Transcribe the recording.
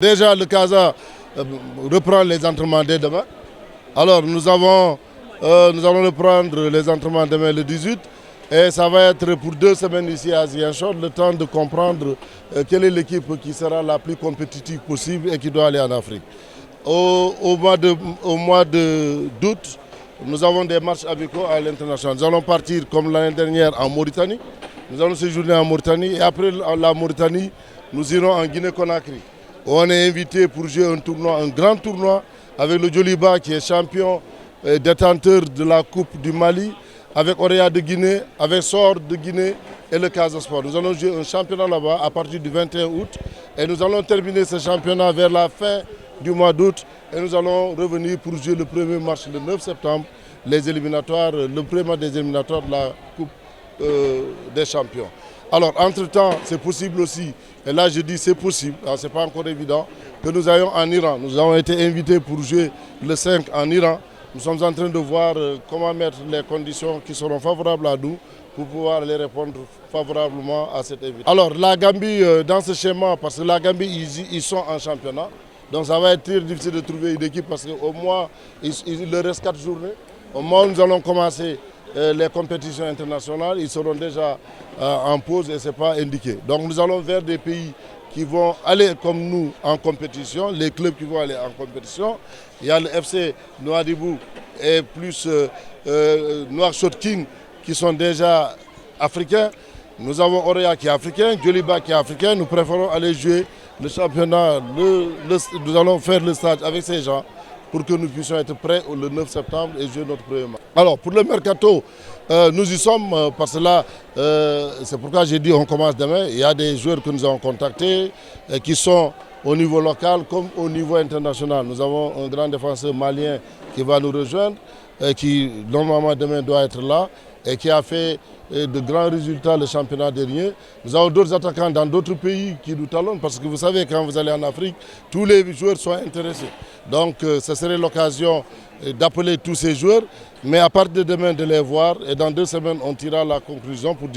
Déjà, le CASA reprend les entraînements dès demain. Alors, nous allons reprendre les entraînements demain le 18. Et ça va être pour 2 semaines ici à Ziguinchor, le temps de comprendre quelle est l'équipe qui sera la plus compétitive possible et qui doit aller en Afrique. Au mois d'août, nous avons des matchs amicaux à l'international. Nous allons partir comme l'année dernière en Mauritanie. Nous allons séjourner en Mauritanie et après la Mauritanie, nous irons en Guinée-Conakry. On est invité pour jouer un grand tournoi avec le Djoliba qui est champion détenteur de la Coupe du Mali, avec Orea de Guinée, avec Sor de Guinée et le Casa Sport. Nous allons jouer un championnat là-bas à partir du 21 août et nous allons terminer ce championnat vers la fin du mois d'août et nous allons revenir pour jouer le premier match le 9 septembre, les éliminatoires, le premier match des éliminatoires de la Coupe des champions. Alors, entre-temps, c'est possible aussi, et là je dis c'est possible, ce n'est pas encore évident, que nous ayons en Iran. Nous avons été invités pour jouer le 5 en Iran. Nous sommes en train de voir comment mettre les conditions qui seront favorables à nous pour pouvoir les répondre favorablement à cette invitation. Alors, la Gambie, dans ce schéma, parce que la Gambie, ils sont en championnat, donc ça va être très difficile de trouver une équipe parce qu'au moins, il leur reste 4 journées. Au moins, nous allons commencer les compétitions internationales, ils seront déjà en pause et ce n'est pas indiqué. Donc nous allons vers des pays qui vont aller comme nous en compétition, les clubs qui vont aller en compétition. Il y a le FC Nouadhibou et plus Nouakchott King qui sont déjà africains. Nous avons Orea qui est africain, Djoliba qui est africain. Nous préférons aller jouer le championnat, nous allons faire le stage avec ces gens pour que nous puissions être prêts le 9 septembre et jouer notre premier match. Alors pour le mercato, nous y sommes parce que là, c'est pourquoi j'ai dit on commence demain. Il y a des joueurs que nous avons contactés qui sont au niveau local comme au niveau international. Nous avons un grand défenseur malien qui va nous rejoindre, qui normalement demain doit être là et qui a fait de grands résultats le championnat dernier. Nous avons d'autres attaquants dans d'autres pays qui nous talonnent parce que vous savez, quand vous allez en Afrique, tous les joueurs sont intéressés. Donc ce serait l'occasion d'appeler tous ces joueurs, mais à partir de demain de les voir et dans 2 semaines on tirera la conclusion pour dire